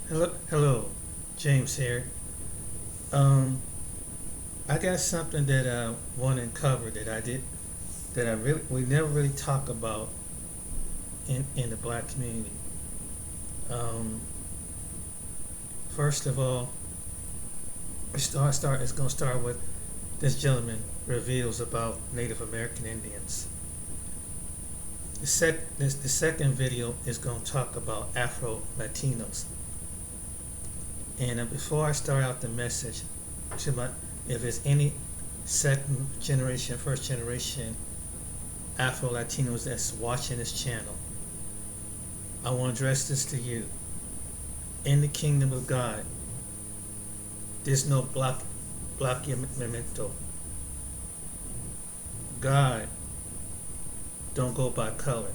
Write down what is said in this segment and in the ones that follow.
Hello, James here. Um, I got something that I want to cover that I really we never really talk about in the black community. Um, First of all, it's gonna start with this gentleman reveals about Native American Indians. The second video is gonna talk about Afro Latinos. And before I start out the message, to my if it's any second generation, first generation Afro Latinos that's watching this channel, I want to address this to you. In the kingdom of God, there's no blockamiento. God don't go by color.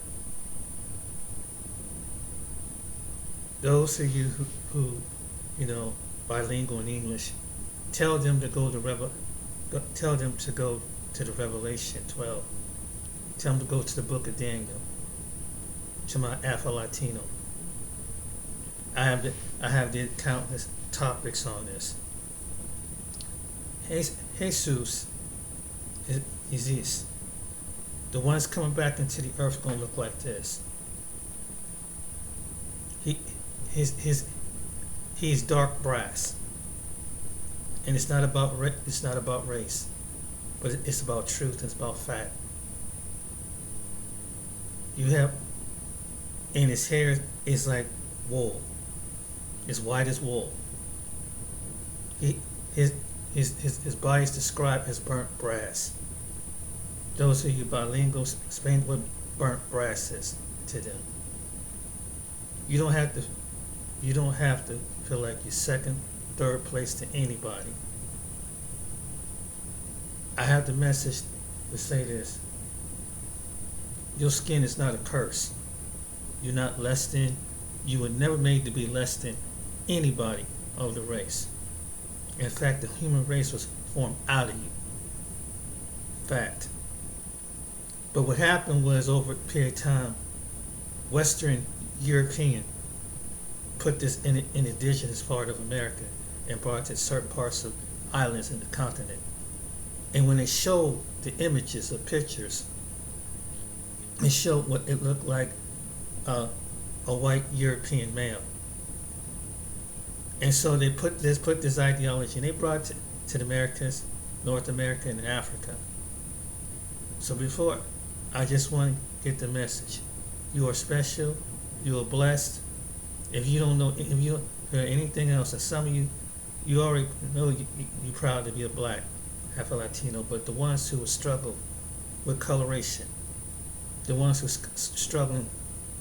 Those of you who bilingual in English, tell them to tell them to go to the Revelation 12. Tell them to go to the book of Daniel. To my Afro Latino, I have the countless topics on this. Jesus is this. The ones coming back into the earth gonna look like this. He's dark brass, and it's not about race, but it's about truth. It's about fact. You have, and his hair is like wool. It's white as wool. He his body is described as burnt brass. Those of you bilinguals, explain what burnt brass is to them. You don't have to. You don't have to feel like you're second, third place to anybody. I have the message to say this. Your skin is not a curse. You're not less than. You were never made to be less than anybody of the race. In fact, the human race was formed out of you. Fact. But what happened was, over a period of time, Western European put this in an indigenous part of America and brought it to certain parts of islands in the continent. And when they showed the images or pictures, it showed what it looked like a white European male. And so they put this ideology, and they brought it to the Americas, North America, and Africa. So before, I just want to get the message. You are special. You are blessed. If you don't know, if you don't hear anything else, and some of you already know you're proud to be a black, Afro Latino, but the ones who struggle with coloration, the ones who struggling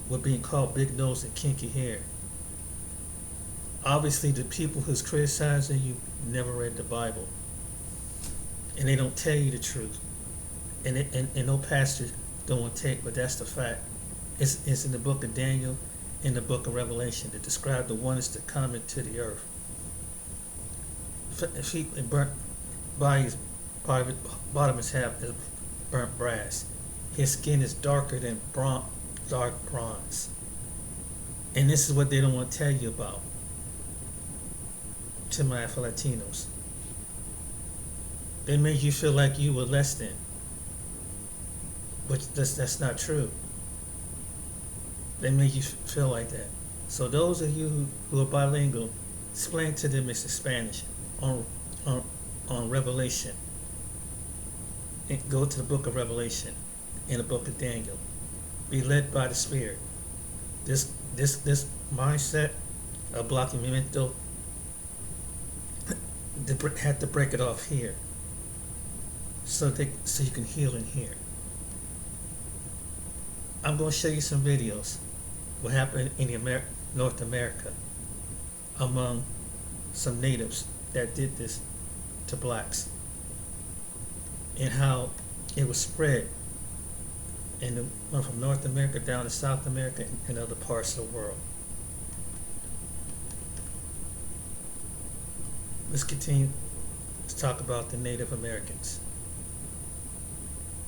with being called big nose and kinky hair, obviously the people who's criticizing you never read the Bible, and they don't tell you the truth, and no pastors don't want to take, but that's the fact. It's in the book of Daniel, in the book of Revelation, to describe the one is to come into the earth. Feet burnt bodies, bottom of his half is burnt brass. His skin is darker than dark bronze. And this is what they don't want to tell you about. To my Afro Latinos, they make you feel like you were less than, but that's not true. They make you feel like that. So those of you who are bilingual, explain to them it's Spanish on Revelation. And go to the book of Revelation and the book of Daniel. Be led by the Spirit. This mindset of blockamiento, they had to break it off here, so you can heal in here. I'm going to show you some videos. What happened in North America among some natives that did this to blacks, and how it was spread and went from North America down to South America and other parts of the world. Let's continue to talk about the Native Americans.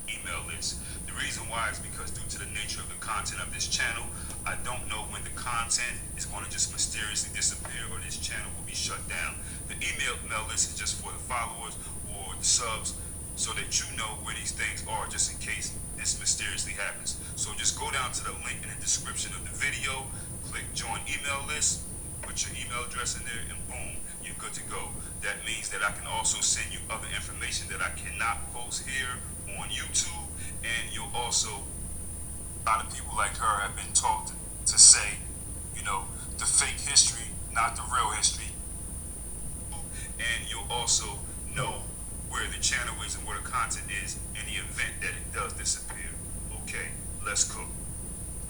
Email list. The reason why is because due to the nature of the content of this channel, I don't know when the content is going to just mysteriously disappear or this channel will be shut down. The email list is just for the followers or the subs so that you know where these things are just in case this mysteriously happens. So just go down to the link in the description of the video, click join email list, put your email address in there, and boom, you're good to go. That means that I can also send you other information that I cannot post here on YouTube, and you'll also, a lot of people like her have been taught to say, you know, the fake history, not the real history. And you'll also know where the channel is and where the content is in the event that it does disappear. Okay, let's go.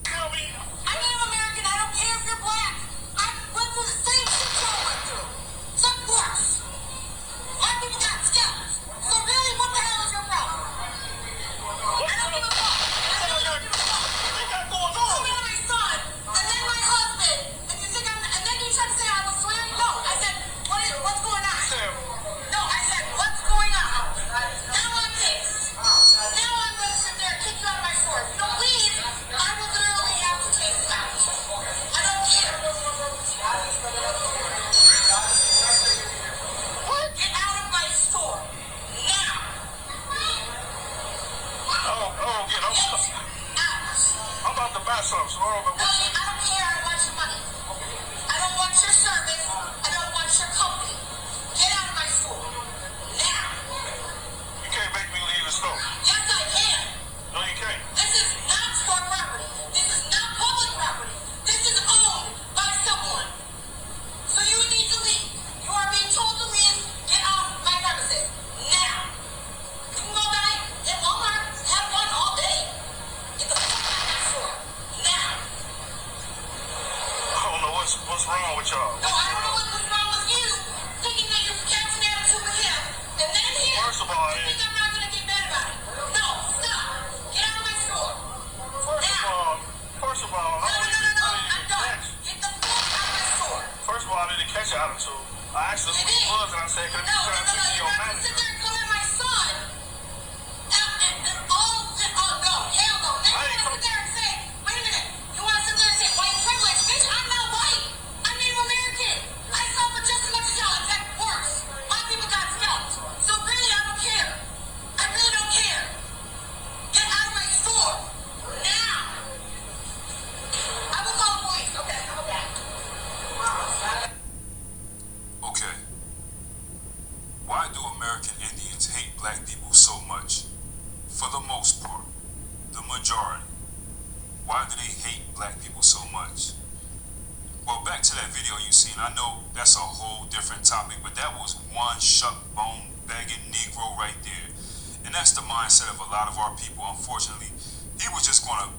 I'm Native American. I don't care if you're black. I went through the same shit y'all went through. Some worse. My people got scalped. So really, what the hell is your problem? I don't give a fuck. I really don't give a fuck. What you got going on? You got my son, and then my husband, and you think and then you try to say I was swearing? No, I said, what's going on? No, I said, what's going on? Now I'm pissed. Now I'm going to sit there and kick you out of my store. If you don't leave, I will literally have to take you out. I don't care. Get out of my store. Now. Get out. I'm about to buy something, so hold on. No, I don't care. I want your money. I don't want your service. I don't want your company. Get out of my store. Now. You can't make me leave the store. Yes, I can. No, you can't. This is not store property. This is not public property. This is owned by someone. So you need to leave. You are being told to leave. Get off my premises. Now. You can go buy at Walmart. Have one all day. Get the fuck out of my store. Now. I don't know what's wrong with y'all. No, I don't know what's wrong with you. Thinking that you're catching attitude with him. And then him. First of all, you think I'm not going to get mad about it. No, stop. Get out of my store. First of all, No, I I'm done. didn't Get the fuck out of my store. First of all, I didn't catch your attitude. I asked her who You he did. was, and I said, "Can you try to No, see your you're not going to manager?" sit there and come at my son. And all, no, hell no. Then you want to sit there and say, wait a minute. You want to sit there and say, white privilege. Bitch, I'm not white. I'm Native American. I suffer just as much as y'all. In fact, worse. My people got scalped. So really, I don't care. I really don't care. Get out of my store. Now. I will call the police. Okay, I'm okay. Okay. Why do American Indians hate black people so much? For the most part, the majority. Why do they hate black people so much? Well, back to that video you seen, I know that's a whole different topic, but that was one shuck bone begging Negro right there. And that's the mindset of a lot of our people, unfortunately. He was just going to,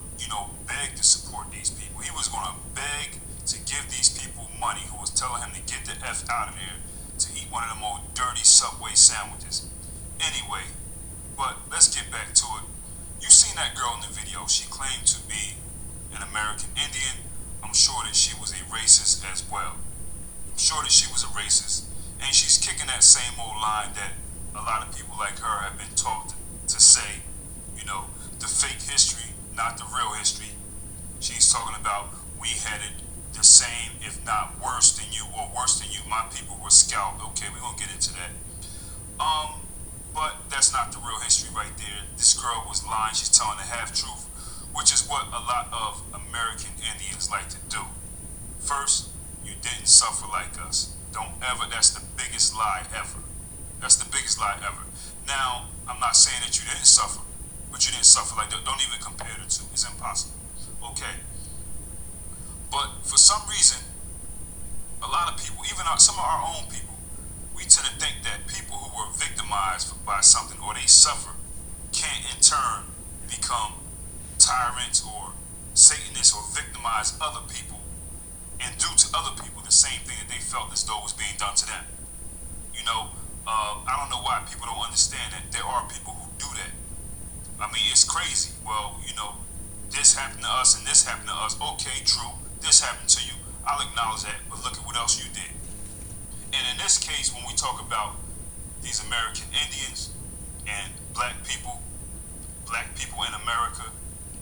beg to support these people. He was going to beg to give these people money who was telling him to get the F out of there to eat one of them old dirty Subway sandwiches. Anyway, but let's get back to it. You seen that girl in the video. She claimed to be an American Indian. I'm sure that she was a racist as well. I'm sure that she was a racist. And she's kicking that same old line that a lot of people like her have been taught to say, the fake history, not the real history. She's talking about we had it the same, if not worse than you, or worse than you. My people were scalped. Okay, we're gonna get into that. But that's not the real history right there. This girl was lying. She's telling the half truth, which is what a lot of American Indians like to do. First, you didn't suffer like us. Don't ever. That's the biggest lie ever. That's the biggest lie ever. Now, I'm not saying that you didn't suffer, but you didn't suffer like that. Don't even compare the two. It's impossible. Okay. But for some reason, a lot of people, even some of our own people, we tend to think that people who were victimized by something or they suffer can't in turn become tyrants or Satanists or victimize other people and do to other people the same thing that they felt as though was being done to them. I don't know why people don't understand that there are people who do that. I mean, it's crazy. Well, this happened to us and this happened to us. Okay, true. This happened to you. I'll acknowledge that, but look at what else you did. And in this case, when we talk about these American Indians and black people, black people in America,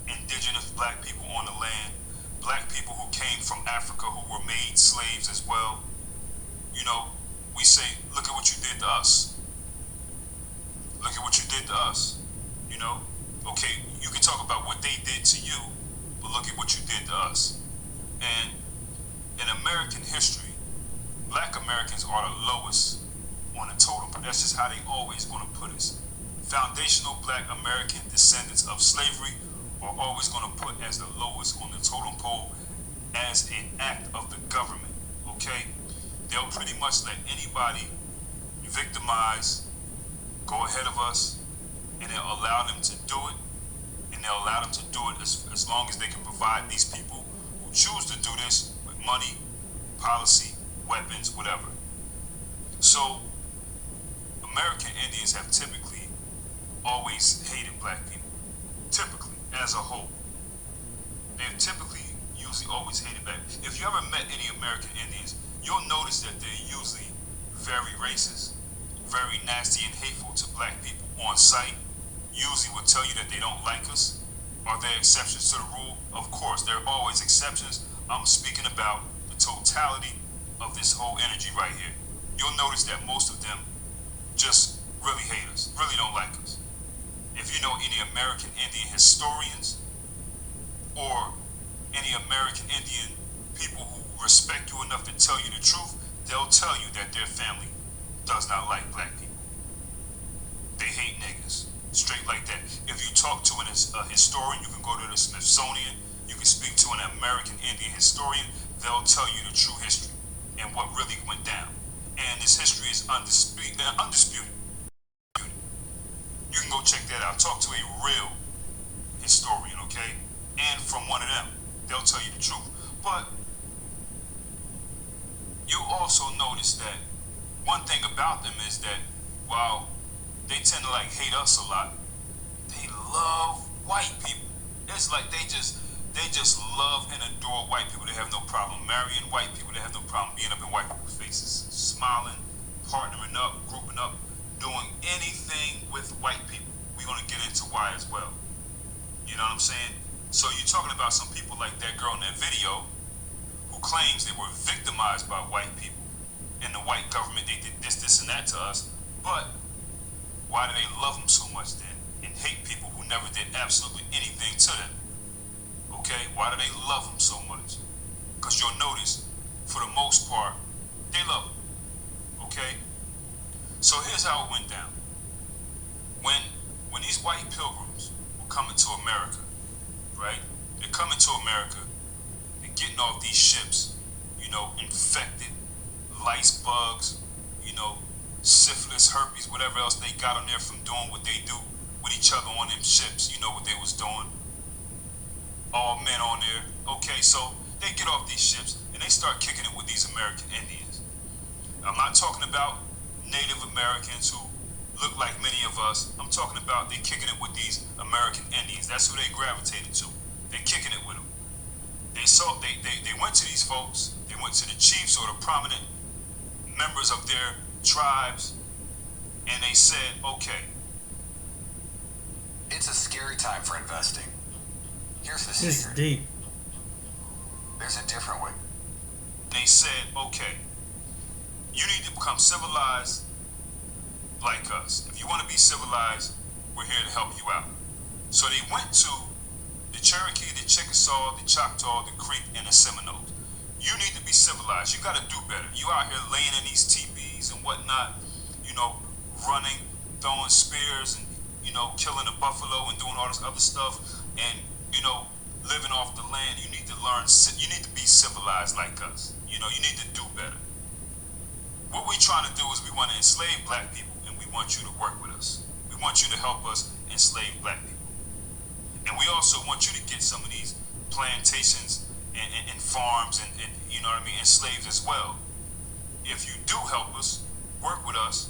indigenous black people on the land, black people who came from Africa who were made slaves as well. You know, we say, look at what you did to us. Look at what you did to us. You know, okay, you can talk about what they did to you, but look at what you did to us. And in American history, black Americans are the lowest on the totem. That's just how they always going to put us. Foundational black American descendants of slavery are always going to put as the lowest on the totem pole as an act of the government, okay? They'll pretty much let anybody victimize, go ahead of us, and they'll allow them to do it, and they'll allow them to do it as long as they can provide these people who choose to do this with money, policy, weapons, whatever. So, American Indians have typically always hated black people. Typically, as a whole. They've typically usually always hated black people. If you ever met any American Indians, you'll notice that they're usually very racist, very nasty and hateful to black people on sight. Usually will tell you that they don't like us. Are there exceptions to the rule? Of course, there are always exceptions. I'm speaking about the totality of this whole energy right here. You'll notice that most of them just really hate us, really don't like us. If you know any American Indian historians or any American Indian people who respect you enough to tell you the truth, they'll tell you that their family does not like black people. They hate niggas, straight like that. If you talk to a historian, you can go to the Smithsonian, you can speak to an American Indian historian, they'll tell you the true history and what really went down. And this history is undisputed. You can go check that out. Talk to a real historian, okay? And from one of them, they'll tell you the truth. But you also notice that one thing about them is that while they tend to like hate us a lot, they love white people. It's like they just love and adore white people. They have no problem marrying white people. They have no problem being up in white people's faces, smiling, partnering up, grouping up, doing anything with white people. We're going to get into why as well. You know what I'm saying? So you're talking about some people like that girl in that video who claims they were victimized by white people and the white government. They did this, and that to us. But why do they love them so much then and hate people who never did absolutely anything to them? Okay, why do they love them so much? Because you'll notice, for the most part, they love them. Okay? So here's how it went down. When these white pilgrims were coming to America, right? They're coming to America, they're getting off these ships, you know, infected, lice bugs, you know, syphilis, herpes, whatever else they got on there from doing what they do with each other on them ships. You know what they was doing. All men on there. Okay, so they get off these ships and they start kicking it with these American Indians. I'm not talking about Native Americans who look like many of us. I'm talking about they kicking it with these American Indians. That's who they gravitated to. They're kicking it with them. They went to these folks. They went to the chiefs or the prominent members of their tribes, and they said, okay. It's a scary time for investing. Here's the It's secret. deep. There's a different way. They said, okay, you need to become civilized like us. If you want to be civilized, we're here to help you out. So they went to the Cherokee, the Chickasaw, the Choctaw, the Creek, and the Seminoles. You need to be civilized. You got to do better. You out here laying in these teepees and whatnot, you know, running, throwing spears, and, you know, killing a buffalo and doing all this other stuff, and, you know, living off the land. You need to learn, you need to be civilized like us. You know, you need to do better. What we're trying to do is we want to enslave black people, and we want you to work with us. We want you to help us enslave black people. And we also want you to get some of these plantations and farms and, you know what I mean, and slaves as well. If you do help us, work with us,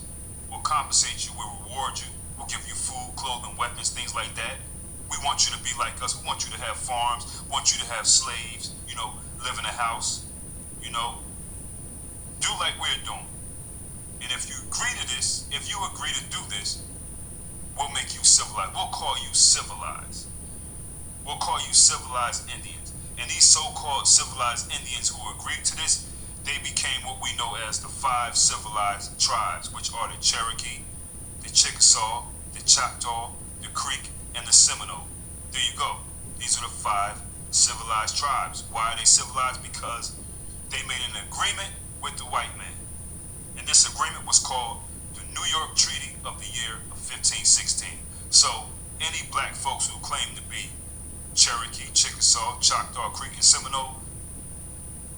we'll compensate you, we'll reward you, we'll give you food, clothing, weapons, things like that. We want you to be like us. We want you to have farms, want you to have slaves, you know, live in a house, you know, do like we're doing. And if you agree to this, if you agree to do this, we'll make you civilized. We'll call you civilized. We'll call you civilized Indians. And these so-called civilized Indians who agreed to this, they became what we know as the 5 civilized tribes, which are the Cherokee, the Chickasaw, the Choctaw, the Creek, and the Seminole. There you go. These are the 5 civilized tribes. Why are they civilized? Because they made an agreement with the white man. And this agreement was called the New York Treaty of the year of 1516. So any black folks who claim to be Cherokee, Chickasaw, Choctaw, Creek, and Seminole,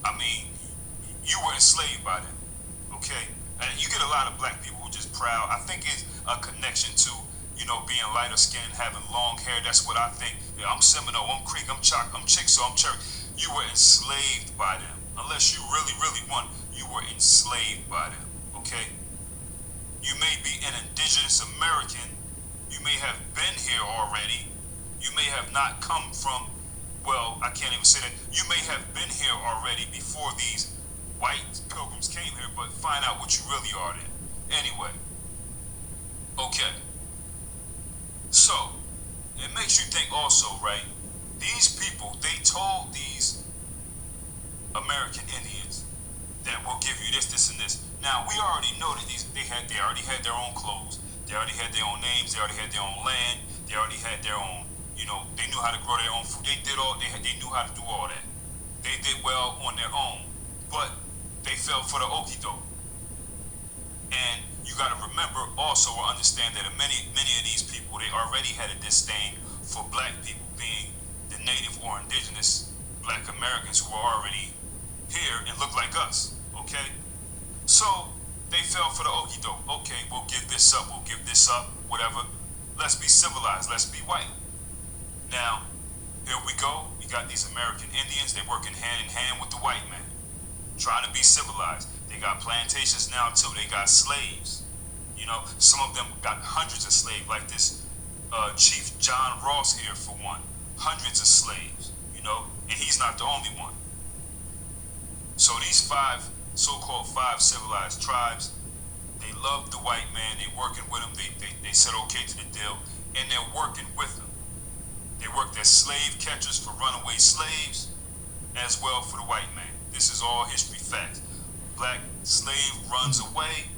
I mean, you were enslaved by them, okay? And you get a lot of black people who are just proud. I think it's a connection to, you know, being lighter skinned, having long hair. That's what I think. Yeah, I'm Seminole, I'm Creek, I'm Chickasaw, I'm Cherokee. You were enslaved by them. Unless you really, really want, you were enslaved by them, okay? You may be an indigenous American. You may have been here already. You may have not come from, well, I can't even say that. You may have been here already before these white pilgrims came here, but find out what you really are then. Anyway, okay. So, it makes you think also, right? These people, they told these American Indians that we'll give you this, this, and this. Now, we already know that they already had their own clothes. They already had their own names. They already had their own land. They already had their own, you know, they knew how to grow their own food. They knew how to do all that. They did well on their own, but they fell for the okie doke. And you got to remember also or understand that many of these people, they already had a disdain for black people, being the native or indigenous black Americans who were already here and look like us, okay? So they fell for the okie doke. Okay, we'll give this up, whatever. Let's be civilized, let's be white. Now, here we go. We got these American Indians, they're working hand in hand with the white man, trying to be civilized. They got plantations now too, they got slaves. You know, some of them got hundreds of slaves, like this Chief John Ross here for one. Hundreds of slaves, you know, and he's not the only one. So these 5, so-called 5 civilized tribes, they love the white man, they working with him, they said okay to the deal, and they're working with him. They worked as slave catchers for runaway slaves, as well for the white man. This is all history facts. Black slave runs away.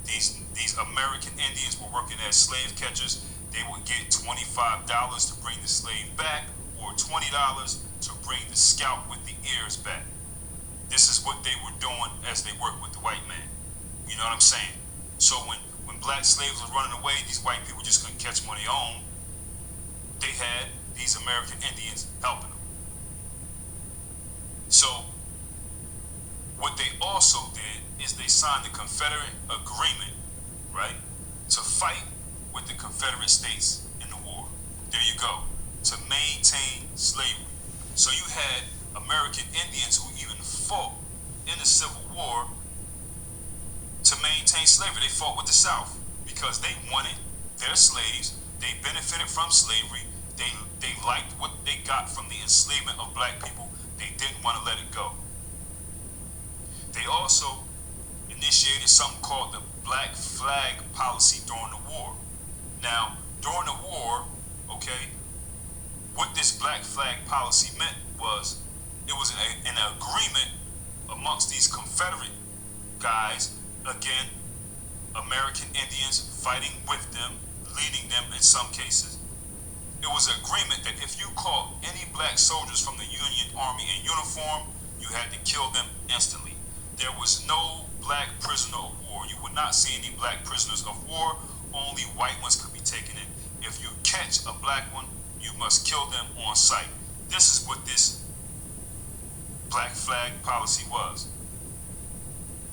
These American Indians were working as slave catchers. They would get $25 to bring the slave back, or $20 to bring the scalp with the ears back. This is what they were doing as they worked with the white man. You know what I'm saying? So when black slaves were running away, these white people just couldn't catch them on their own. They had these American Indians helping them. So what they also did is they signed the Confederate agreement, right, to fight with the Confederate States in the war. There you go. To maintain slavery. So you had American Indians who even fought in the Civil War to maintain slavery. They fought with the South because they wanted their slaves. They benefited from slavery. They liked what they got from the enslavement of black people. They didn't want to let it go. They also initiated something called the Black Flag Policy during the war. Now, during the war, okay, what this Black Flag Policy meant was it was an agreement amongst these Confederate guys, again, American Indians fighting with them, leading them in some cases. It was an agreement that if you caught any black soldiers from the Union Army in uniform, you had to kill them instantly. There was no black prisoner of war. You would not see any black prisoners of war. Only white ones could be taken in. If you catch a black one, you must kill them on sight. This is what this Black Flag Policy was.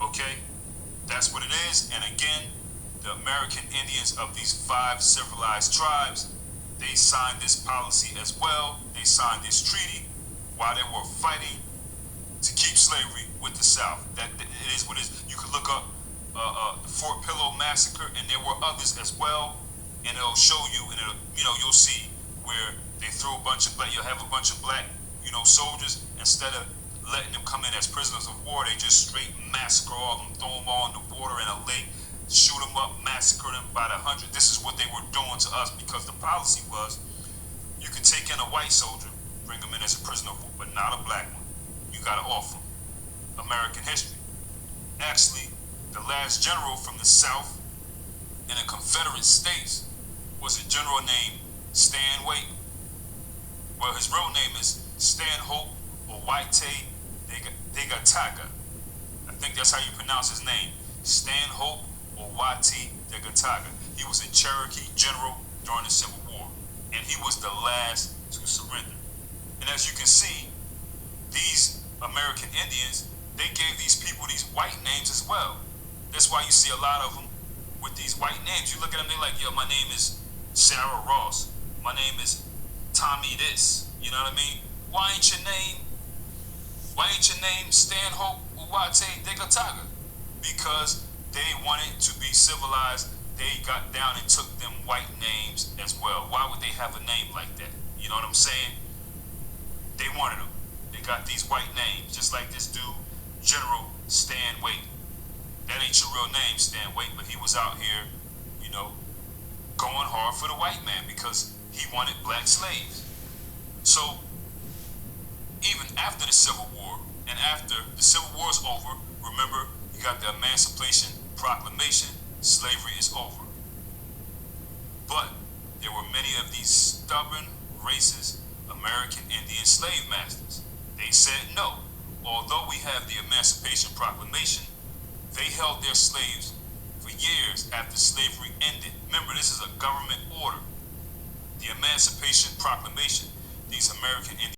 Okay? That's what it is. And again, the American Indians of these 5 civilized tribes, they signed this policy as well. They signed this treaty while they were fighting to keep slavery with the South. That it is what it is. You can look up the Fort Pillow Massacre, and there were others as well, and it'll show you, and it'll, you know, you'll see where they throw a bunch of black. You'll have a bunch of black, you know, soldiers. Instead of letting them come in as prisoners of war, they just straight massacre all of them, throw them all in the water in a lake, shoot them up, massacre them by the hundred. This is what they were doing to us because the policy was you can take in a white soldier, bring him in as a prisoner, but not a black one. You gotta offer him. American history. Actually, the last general from the South in the Confederate States was a general named Stan Wade. Well, his real name is Stanhope Owaite Degataga. I think that's how you pronounce his name. Stanhope Owaite Degataga. He was a Cherokee general during the Civil War, and he was the last to surrender. And as you can see, these American Indians, they gave these people these white names as well. That's why you see a lot of them with these white names. You look at them, they're like, yo, my name is Sarah Ross. My name is Tommy this. You know what I mean? Why ain't your name Stanhope Uwate Degataga? Because they wanted to be civilized. They got down and took them white names as well. Why would they have a name like that? You know what I'm saying? They wanted them. They got these white names, just like this dude, General Stan Wade. That ain't your real name, Stan Wade, but he was out here, you know, going hard for the white man because he wanted black slaves. So, even after the Civil War, and after the Civil War is over, remember, you got the Emancipation Proclamation, slavery is over. But there were many of these stubborn, racist American Indian slave masters. They said no. Although we have the Emancipation Proclamation, they held their slaves for years after slavery ended. Remember, this is a government order. The Emancipation Proclamation, these American Indian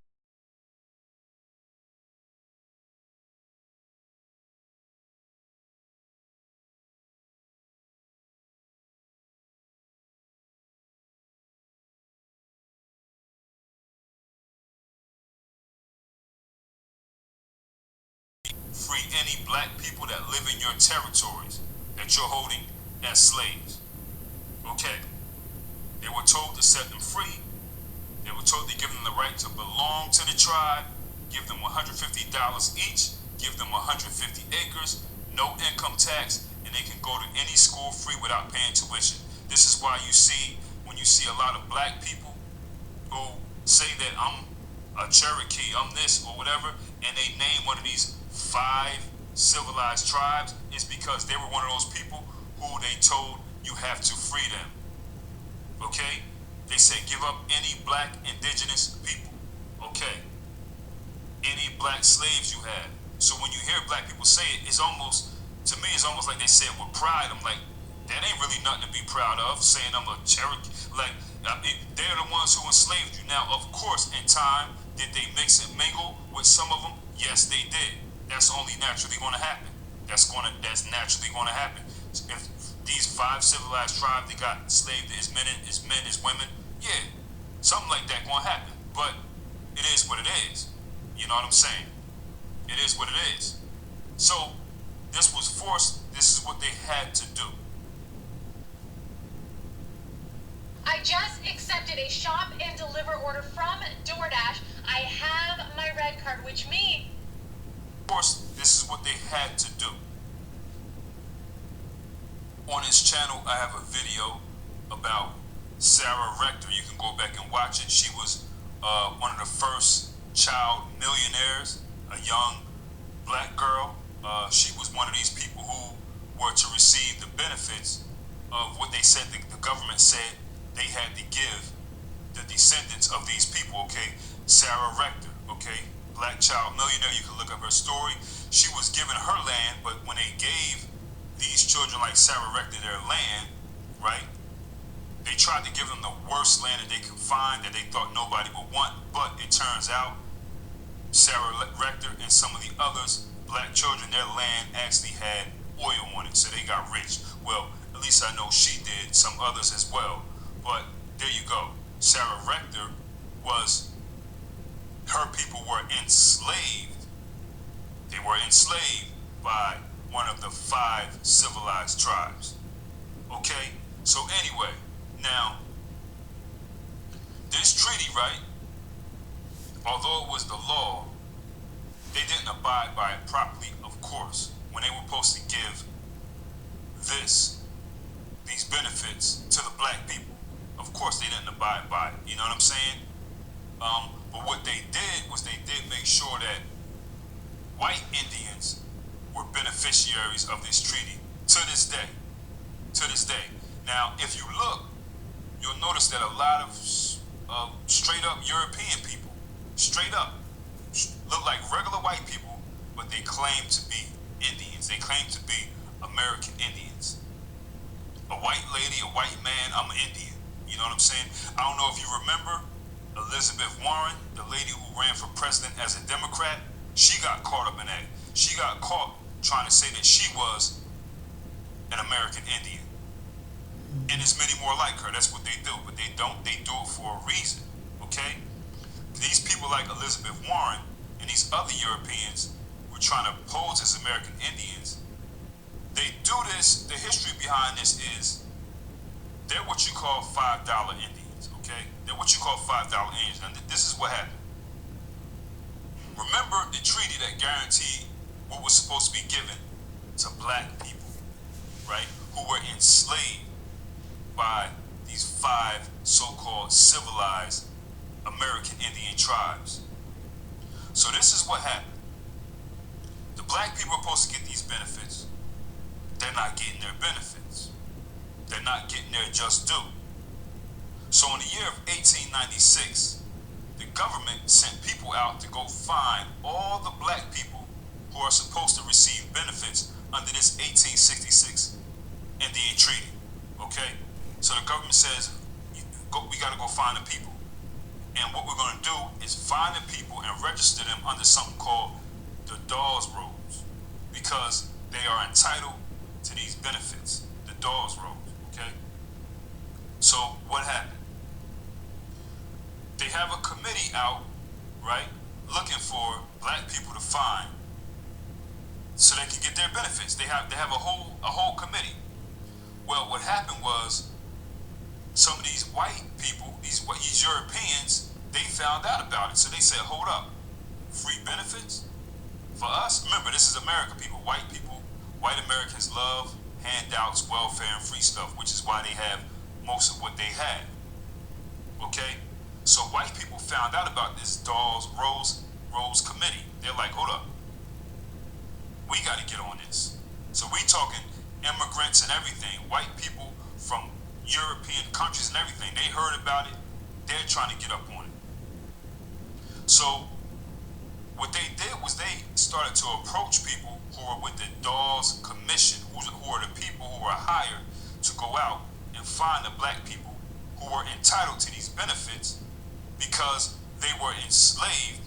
free any black people that live in your territories that you're holding as slaves. Okay. They were told to set them free. They were told to give them the right to belong to the tribe, give them $150 each, give them 150 acres, no income tax, and they can go to any school free without paying tuition. This is why you see, when you see a lot of black people who say that I'm a Cherokee, I'm this or whatever, and they name one of these 5 civilized tribes, is because they were one of those people who they told you have to free them. Okay? They say give up any black indigenous people. Okay? Any black slaves you had. So when you hear black people say it, it's almost, to me, it's almost like they say it with pride. I'm like, that ain't really nothing to be proud of, saying I'm a Cherokee. Like, I mean, they're the ones who enslaved you. Now, of course, in time, did they mix and mingle with some of them? Yes, they did. That's only naturally going to happen. That's naturally going to happen. If these 5 civilized tribes, they got enslaved as men, as women, yeah, something like that going to happen. But it is what it is. You know what I'm saying? It is what it is. So this was forced. This is what they had to do. I just accepted a shop and deliver order from DoorDash. I have my red card, which means... Of course, this is what they had to do. On his channel, I have a video about Sarah Rector. You can go back and watch it. She was one of the first child millionaires, a young black girl. She was one of these people who were to receive the benefits of what they said, the government said they had to give the descendants of these people, okay? Sarah Rector, okay? Black child millionaire, you can look up her story. She was given her land, but when they gave these children like Sarah Rector their land, right? They tried to give them the worst land that they could find that they thought nobody would want, but it turns out Sarah Rector and some of the others, black children, their land actually had oil on it, so they got rich. Well, at least I know she did, some others as well. But there you go. Sarah Rector was, her people were enslaved. They were enslaved by one of the 5 civilized tribes. Okay? So anyway, now, this treaty, right, although it was the law, they didn't abide by it properly, of course. When they were supposed to give this these benefits to the black people. Of course, they didn't abide by it. You know what I'm saying? But what they did was they did make sure that white Indians were beneficiaries of this treaty to this day. To this day. Now, if you look, you'll notice that a lot of straight up European people, straight up, look like regular white people, but they claim to be Indians. They claim to be American Indians. A white lady, a white man, I'm Indian. You know what I'm saying? I don't know if you remember Elizabeth Warren, the lady who ran for president as a Democrat. She got caught up in that. She got caught trying to say that she was an American Indian. And there's many more like her. That's what they do. But they don't. They do it for a reason. Okay? These people like Elizabeth Warren and these other Europeans who are trying to pose as American Indians, they do this. The history behind this is they're what you call $5 Indians. Okay? They're what you call $5 Indians. And this is what happened. Remember the treaty that guaranteed what was supposed to be given to black people, right? Who were enslaved by these 5 so-called civilized American Indian tribes. So this is what happened. The black people are supposed to get these benefits. They're not getting their benefits. They're not getting their just due. So in the year of 1896, the government sent people out to go find all the black people who are supposed to receive benefits under this 1866 Indian Treaty. Okay? So the government says, we got to go find the people. And what we're going to do is find the people and register them under something called the Dawes Rolls, because they are entitled to these benefits, the Dawes Rolls. Okay? So what happened? They have a committee out, right, looking for black people to find so they can get their benefits. They have a whole committee. Well, what happened was some of these white people, these Europeans, they found out about it. So they said, hold up, free benefits for us? Remember, this is America, people. White Americans love handouts, welfare, and free stuff, which is why they have most of what they have. Okay? So white people found out about this Dawes Rolls committee. They're like, hold up, we got to get on this. So we talking immigrants and everything, white people from European countries and everything. They heard about it. They're trying to get up on it. So what they did was they started to approach people who are with the Dawes Commission, who are the people who are hired to go out and find the black people who were entitled to these benefits because they were enslaved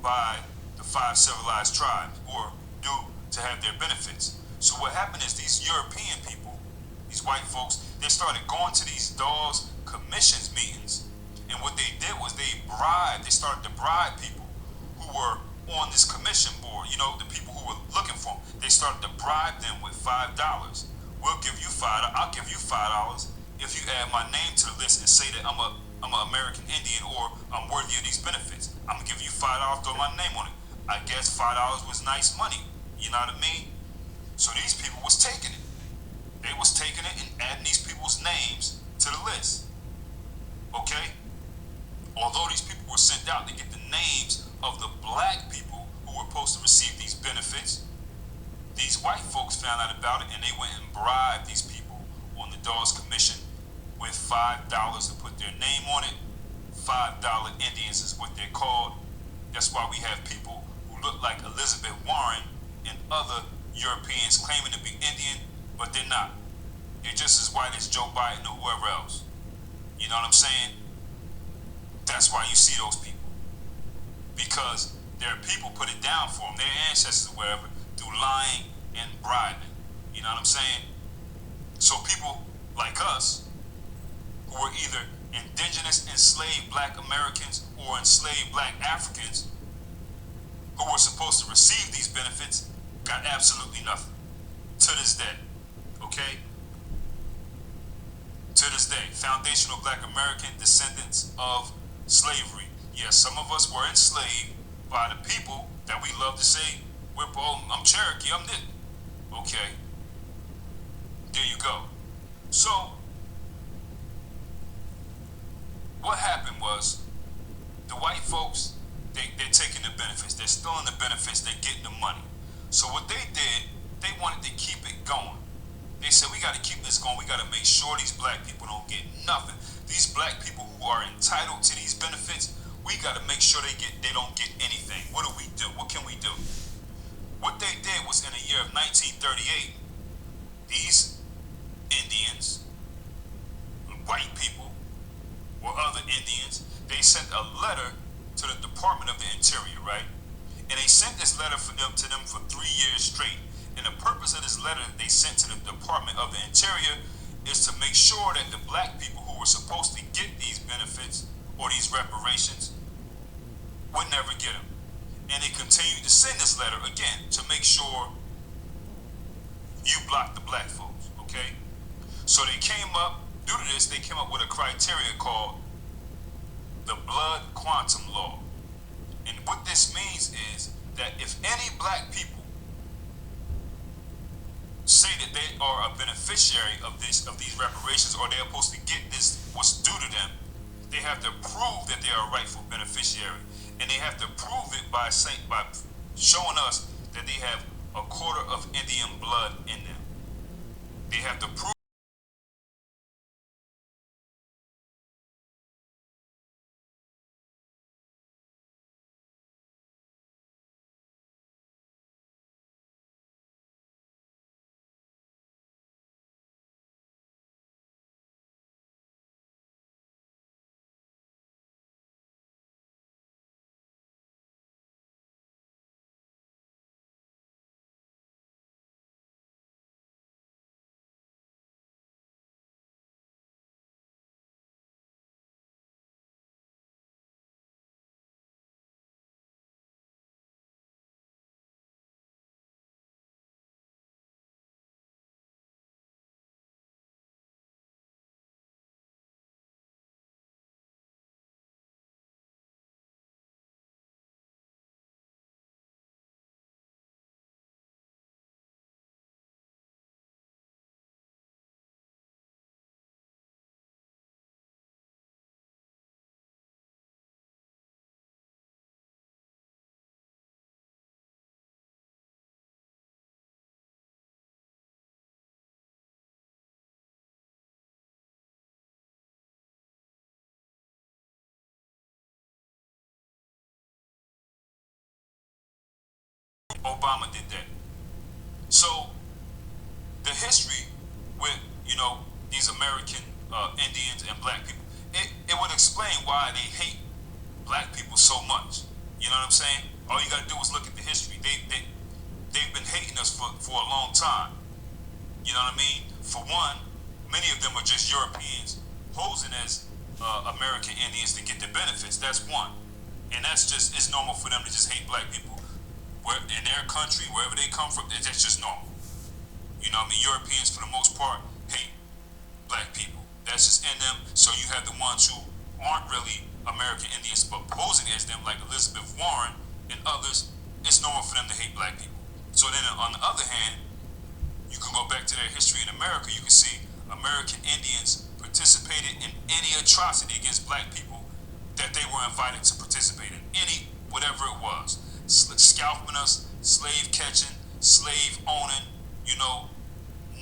by the 5 civilized tribes who are due to have their benefits. So what happened is these European people, these white folks, they started going to these Dawes Commissions meetings, and what they did was they started to bribe people who were on this commission board, you know, the people who were looking for them. They started to bribe them with $5. I'll give you $5 if you add my name to the list and say that I'm an American Indian or I'm worthy of these benefits. I'm gonna give you $5, throw my name on it. I guess $5 was nice money. You know what I mean? So these people was taking it. They was taking it and adding these people's names to the list. Okay? Although these people were sent out to get the names of the black people who were supposed to receive these benefits, these white folks found out about it and they went and bribed these people on the Dawes Commission with $5 to put their name on it. $5 Indians is what they're called. That's why we have people who look like Elizabeth Warren and other Europeans claiming to be Indian, but they're not. They're just as white as Joe Biden or whoever else. You know what I'm saying? That's why you see those people. Because their people put it down for them, their ancestors or whatever, through lying and bribing. You know what I'm saying? So people like us, who were either indigenous enslaved black Americans or enslaved black Africans, who were supposed to receive these benefits, got absolutely nothing. To this day. Okay? To this day. Foundational black American descendants of slavery. Yes, some of us were enslaved by the people that we love to say, I'm Cherokee, I'm this. Okay. There you go. So what happened was the white folks, they're taking the benefits. They're stealing the benefits. They're getting the money. So what they did, they wanted to keep it going. They said, we got to keep this going. We got to make sure these black people don't get nothing. These black people who are entitled to these benefits, we got to make sure they don't get anything. What do we do? What can we do? What they did was, in the year of 1938, these Indians, white people, or other Indians, they sent a letter to the Department of the Interior, right? And they sent this letter to them for 3 years straight. And the purpose of this letter that they sent to the Department of the Interior is to make sure that the black people who were supposed to get these benefits or these reparations would never get them. And they continued to send this letter again to make sure you block the black folks, okay? So they came up, due to this, they came up with a criteria called the blood quantum law. And what this means is that if any black people say that they are a beneficiary of these reparations, or they're supposed to get this, what's due to them, they have to prove that they are a rightful beneficiary. And they have to prove it by showing us that they have a quarter of Indian blood in them. They have to prove Obama did that. So the history with, these American Indians and black people, it would explain why they hate black people so much. You know what I'm saying? All you got to do is look at the history. They've been hating us for a long time. You know what I mean? For one, many of them are just Europeans posing as American Indians to get the benefits. That's one. And it's normal for them to just hate black people. In their country, wherever they come from, that's just normal. You know what I mean? Europeans, for the most part, hate black people. That's just in them. So you have the ones who aren't really American Indians, but posing as them, like Elizabeth Warren and others. It's normal for them to hate black people. So then, on the other hand, you can go back to their history in America. You can see American Indians participated in any atrocity against black people that they were invited to participate in. Any, whatever it was. Scalping us, slave catching, slave owning,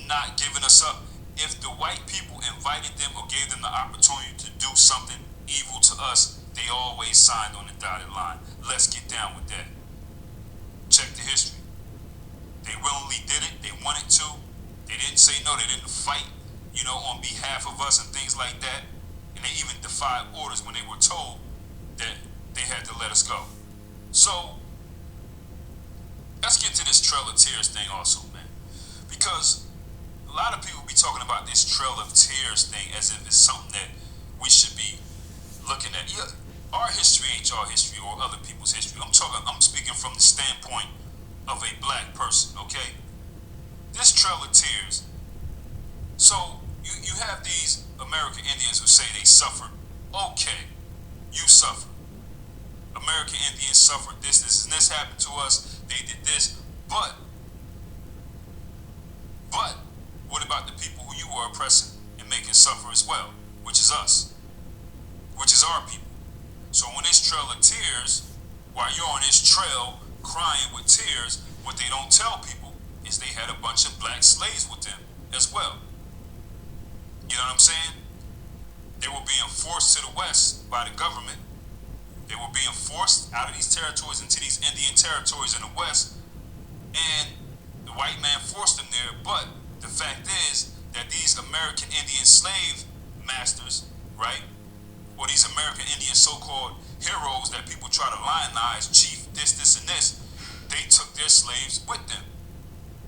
not giving us up. If the white people invited them or gave them the opportunity to do something evil to us, they always signed on the dotted line. Let's get down with that. Check the history. They willingly did it. They wanted to. They didn't say no. They didn't fight, on behalf of us and things like that. And they even defied orders when they were told that they had to let us go. So, let's get to this Trail of Tears thing also, man. Because a lot of people be talking about this Trail of Tears thing as if it's something that we should be looking at. Yeah, our history ain't your history or other people's history. I'm speaking from the standpoint of a black person, okay? This Trail of Tears. So, you have these American Indians who say they suffered. Okay, you suffered. American Indians suffered this, and this happened to us. They did this, but what about the people who you were oppressing? and making suffer as well, which is us, which is our people. So when this trail of tears, while you're on this trail crying with tears, what they don't tell people is they had a bunch of black slaves with them as well. You know what I'm saying? They were being forced to the west by the government. They were being forced out of these territories into these Indian territories in the west, and the white man forced them there. But the fact is that these American Indian slave masters, right, or these American Indian so-called heroes that people try to lionize, chief, this, and this, they took their slaves with them.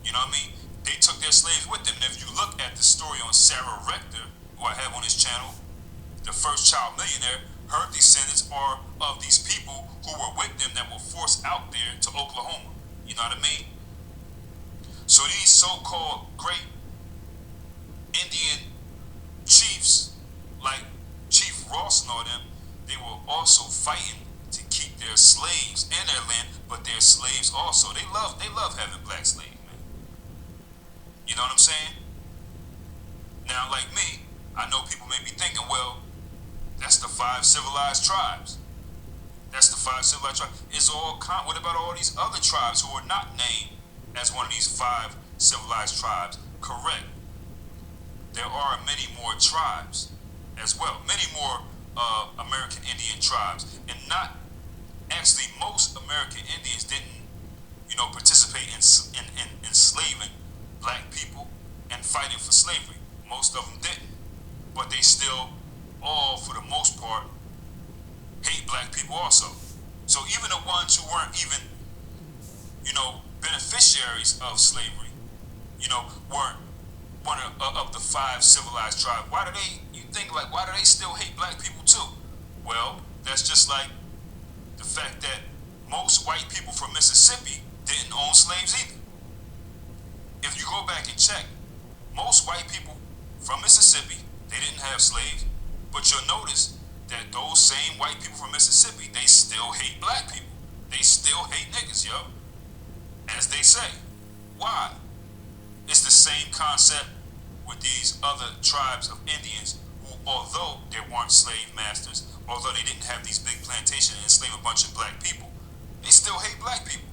You know what I mean? They took their slaves with them. And if you look at the story on Sarah Rector, who I have on this channel, the first child millionaire, her descendants are of these people who were with them that were forced out there to Oklahoma. You know what I mean? So these so-called great Indian chiefs, like Chief Ross and all them, they were also fighting to keep their slaves and their land, but their slaves also. They love having black slaves, man. You know what I'm saying? Now, like me, I know people may be thinking, well, that's the 5 civilized tribes. That's the 5 civilized tribes. What about all these other tribes who are not named as one of these 5 civilized tribes? Correct. There are many more tribes as well. Many more American Indian tribes. And not, actually, most American Indians didn't, participate in enslaving black people and fighting for slavery. Most of them didn't. But they still, all for the most part, hate black people also. So even the ones who weren't even, beneficiaries of slavery, weren't one of the 5 civilized tribes. Why do they still hate black people too? Well, that's just like the fact that most white people from Mississippi didn't own slaves either. If you go back and check, most white people from Mississippi, they didn't have slaves, but you'll notice that those same white people from Mississippi, they still hate black people. They still hate niggas, yo. As they say. Why? It's the same concept with these other tribes of Indians who, although they weren't slave masters, although they didn't have these big plantations and enslave a bunch of black people, they still hate black people.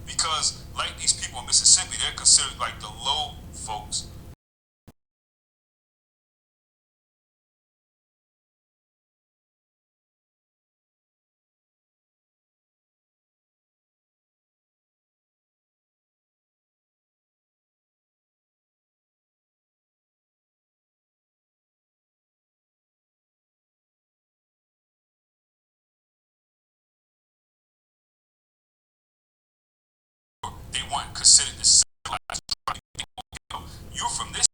Because, like these people in Mississippi, they're considered like the low folks. They weren't considered the civilized tribe. You're from this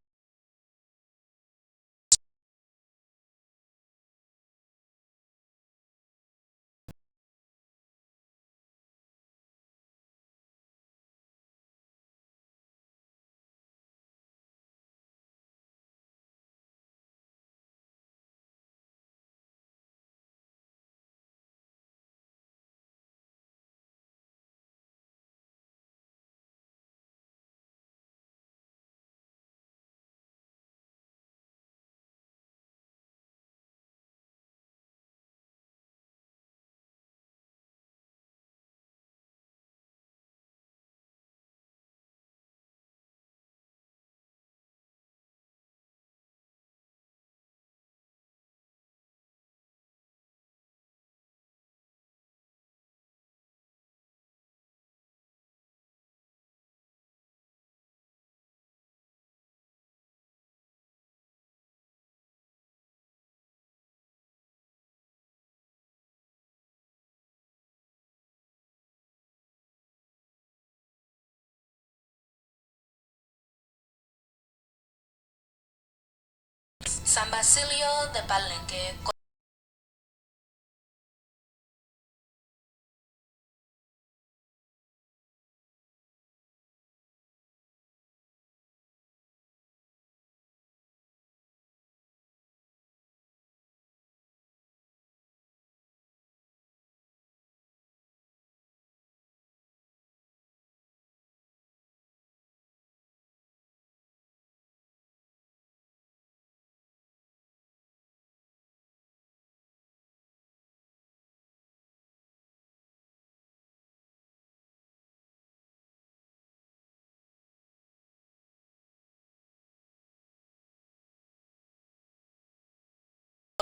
San Basilio de Palenque.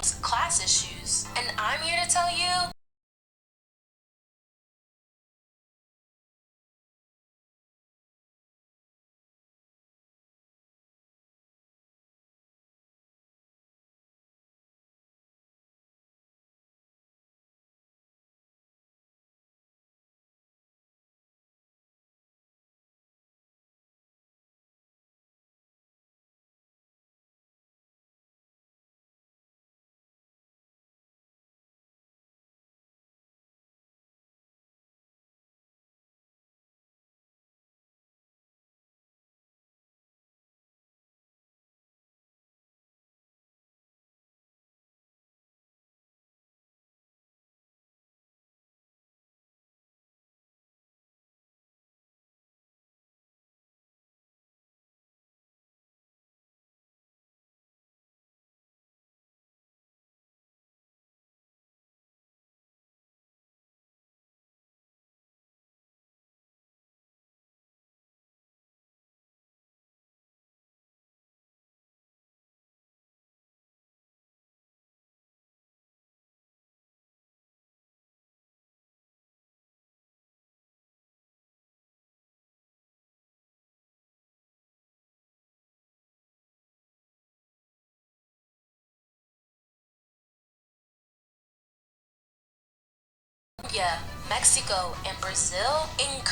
class issues. And I'm here to tell you, Colombia, Mexico, and Brazil Haiti,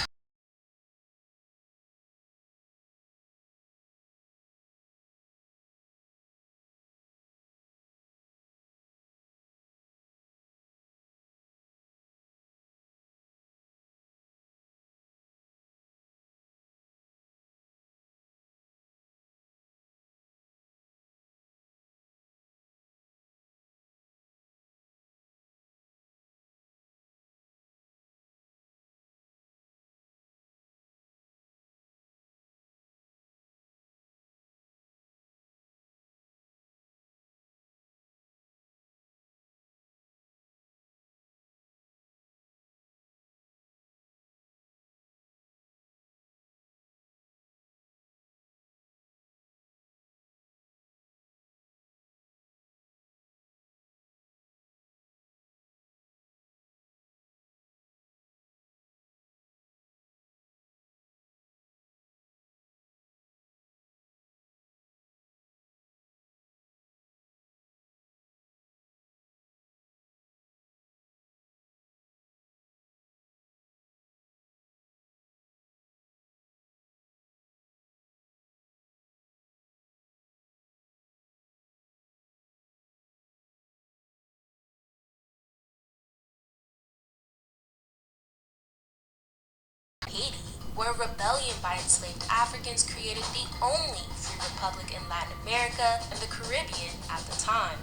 where rebellion by enslaved Africans created the only free republic in Latin America and the Caribbean at the time.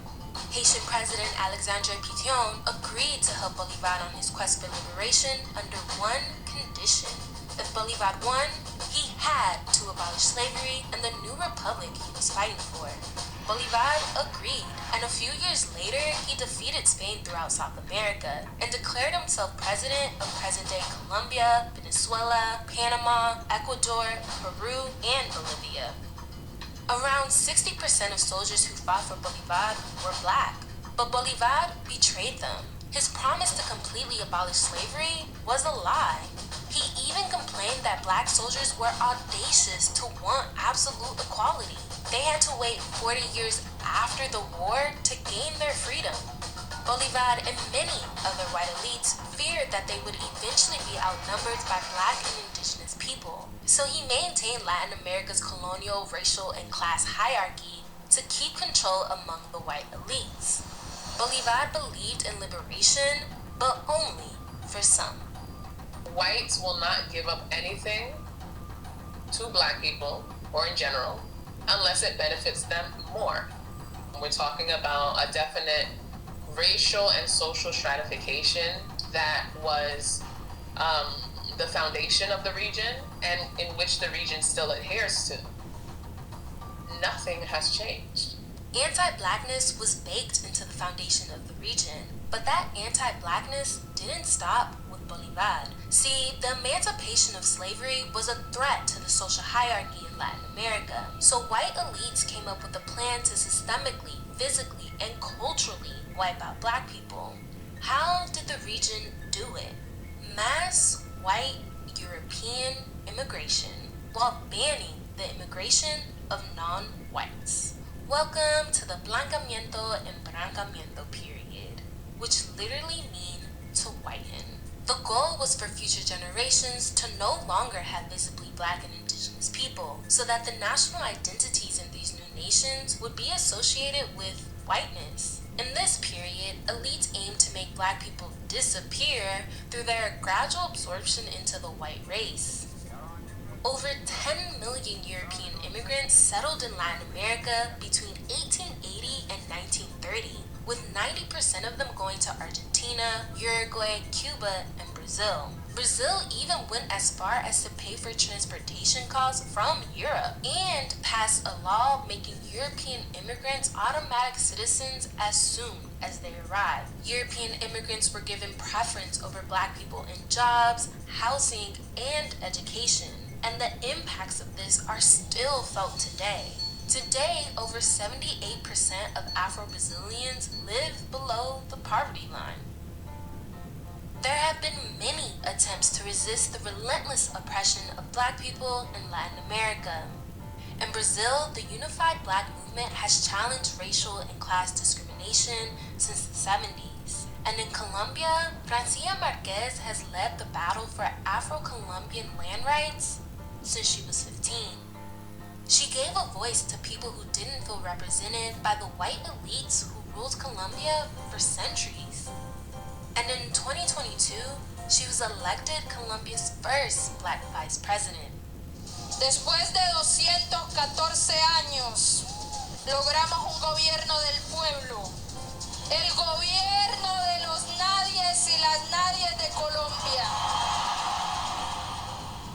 Haitian President Alexandre Pétion agreed to help Bolivar on his quest for liberation under one condition. If Bolivar won, he had to abolish slavery and the new republic he was fighting for. Bolivar agreed, and a few years later, he defeated Spain throughout South America and declared himself president of present-day Colombia, Venezuela, Panama, Ecuador, Peru, and Bolivia. Around 60% of soldiers who fought for Bolivar were black, but Bolivar betrayed them. His promise to completely abolish slavery was a lie. He even complained that black soldiers were audacious to want absolute equality. They had to wait 40 years after the war to gain their freedom. Bolivar and many other white elites feared that they would eventually be outnumbered by black and indigenous people. So he maintained Latin America's colonial, racial, and class hierarchy to keep control among the white elites. Bolivar believed in liberation, but only for some. Whites will not give up anything to black people, or in general, unless it benefits them more. We're talking about a definite racial and social stratification that was the foundation of the region and in which the region still adheres to. Nothing has changed. Anti-blackness was baked into the foundation of the region, but that anti-blackness didn't stop with Bolivar. See, the emancipation of slavery was a threat to the social hierarchy in Latin America, so white elites came up with a plan to systemically, physically, and culturally wipe out black people. How did the region do it? Mass white European immigration while banning the immigration of non-whites. Welcome to the Blancamiento and Brancamiento period, which literally mean to whiten. The goal was for future generations to no longer have visibly black and indigenous people, so that the national identities in these new nations would be associated with whiteness. In this period, elites aimed to make black people disappear through their gradual absorption into the white race. Over 10 million European immigrants settled in Latin America between 1880 and 1930, with 90% of them going to Argentina, Uruguay, Cuba, and Brazil. Brazil even went as far as to pay for transportation costs from Europe and passed a law making European immigrants automatic citizens as soon as they arrived. European immigrants were given preference over black people in jobs, housing, and education. And the impacts of this are still felt today. Today, over 78% of Afro-Brazilians live below the poverty line. There have been many attempts to resist the relentless oppression of black people in Latin America. In Brazil, the unified black movement has challenged racial and class discrimination since the 70s. And in Colombia, Francia Marquez has led the battle for Afro-Colombian land rights since she was 15. She gave a voice to people who didn't feel represented by the white elites who ruled Colombia for centuries. And in 2022, she was elected Colombia's first black vice president. Después de 214 años, logramos un gobierno del pueblo, el gobierno de los nadies y las nadies de Colombia.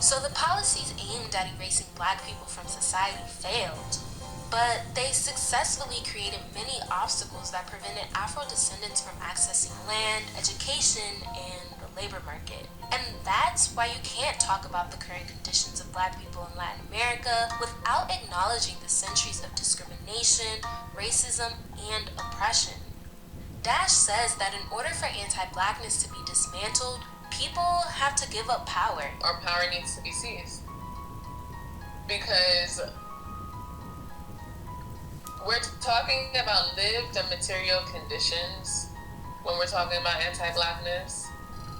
So the policies aimed at erasing black people from society failed, but they successfully created many obstacles that prevented Afro-descendants from accessing land, education, and the labor market. And that's why you can't talk about the current conditions of black people in Latin America without acknowledging the centuries of discrimination, racism, and oppression. Dash says that in order for anti-blackness to be dismantled, people have to give up power. Our power needs to be seized. Because we're talking about lived and material conditions when we're talking about anti-blackness.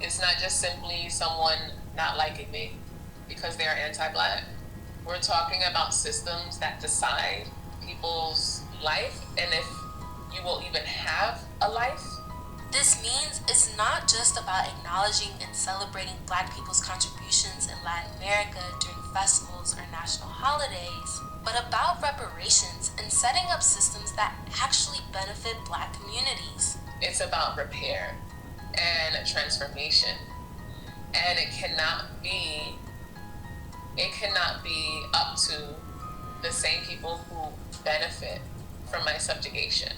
It's not just simply someone not liking me because they are anti-black. We're talking about systems that decide people's life and if you will even have a life. This means it's not just about acknowledging and celebrating black people's contributions in Latin America during festivals or national holidays, but about reparations and setting up systems that actually benefit black communities. It's about repair and transformation. And it cannot be up to the same people who benefit from my subjugation.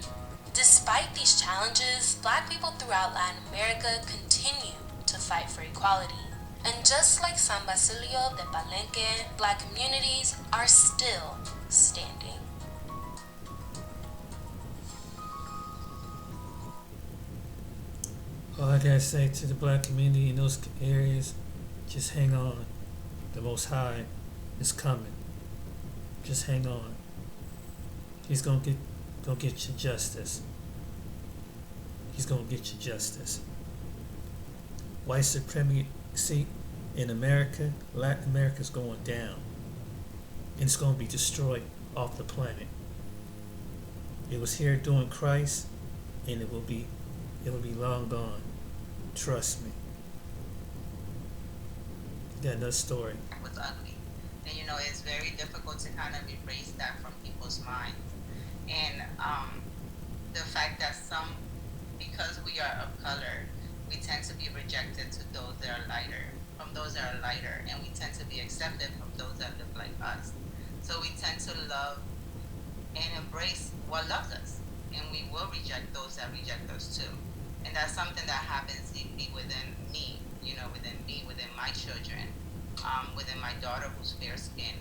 Despite these challenges, black people throughout Latin America continue to fight for equality. And just like San Basilio de Palenque, black communities are still standing. All I gotta say to the black community in those areas, just hang on. The Most High is coming. Just hang on. He's gonna get you justice. He's gonna get you justice. White supremacy in America, Latin America is going down. And it's gonna be destroyed off the planet. It was here during Christ, and it will be long gone. Trust me. Got another story. Was ugly. And it's very difficult to kind of erase that from people's minds. And the fact that because we are of color, we tend to be rejected to those that are lighter, and we tend to be accepted from those that look like us. So we tend to love and embrace what loves us, and we will reject those that reject us too. And that's something that happens deeply within me within me, within my children, within my daughter who's fair skinned,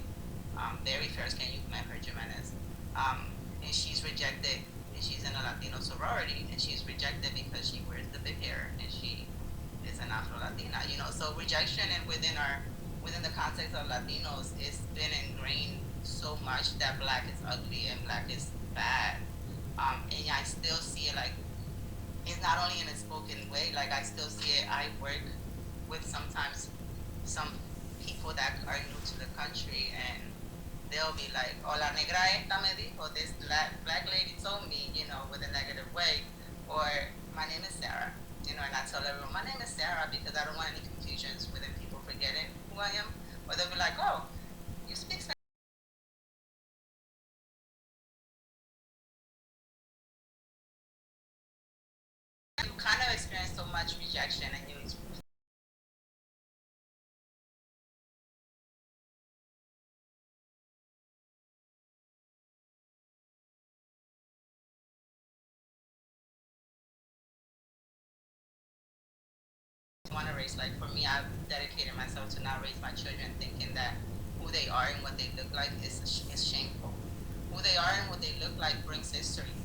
very fair skinned. You've met her, Jimenez. And she's rejected, and she's in a Latino sorority, and she's rejected because she wears the big hair and she is an Afro Latina. So rejection and within the context of Latinos, it's been ingrained so much that black is ugly and black is bad. And I still see it like it's not only in a spoken way, like I still see it. I work with sometimes some people that are new to the country and they'll be like, "Oh, la negra esta me dijo, this black lady told me, with a negative way," or "My name is Sarah," and I tell everyone, "My name is Sarah," because I don't want any confusions within people forgetting who I am, or they'll be like, "Oh, you speak Spanish." You kind of experience so much rejection, and you want to raise. Like for me, I've dedicated myself to not raise my children thinking that who they are and what they look like is shameful. Who they are and what they look like brings history,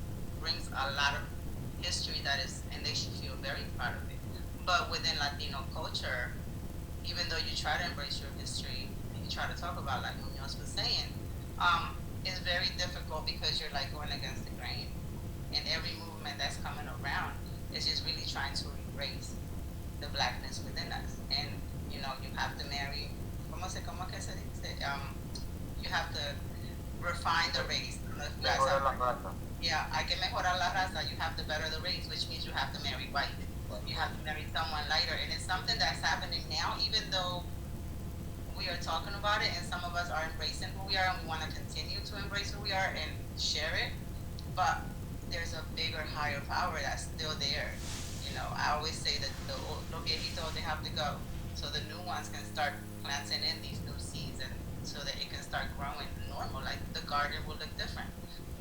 brings a lot of history that is, and they should feel very proud of it. But within Latino culture, even though you try to embrace your history and you try to talk about, like Munoz was saying, it's very difficult because you're like going against the grain, and every movement that's coming around is just really trying to erase the blackness within us. And you have to marry. ¿Cómo que se dice? You have to refine the race. I don't know if you guys have. Yeah, hay que mejorar la raza. You have to better the race, which means you have to marry white. You have to marry someone lighter, and it's something that's happening now. Even though we are talking about it, and some of us are embracing who we are, and we want to continue to embrace who we are and share it, but there's a bigger, higher power that's still there. I always say that los viejitos, they have to go, so the new ones can start planting in these new seeds, and so that it can start growing normal. Like the garden will look different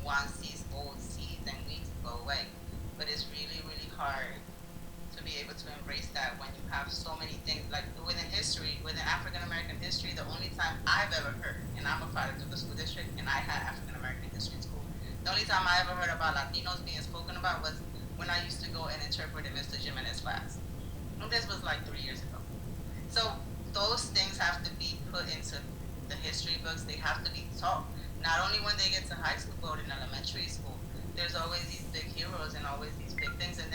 once these old seeds and weeds go away. But it's really, really hard to be able to embrace that when you have so many things. Like within history, within African American history, the only time I've ever heard, and I'm a product of the school district, and I had African American history school. The only time I ever heard about Latinos being spoken about was when I used to go and interpret in Mr. Jimenez's class. And this was like 3 years ago. So those things have to be put into the history books. They have to be taught. Not only when they get to high school, but in elementary school. There's always these big heroes and always these big things. And then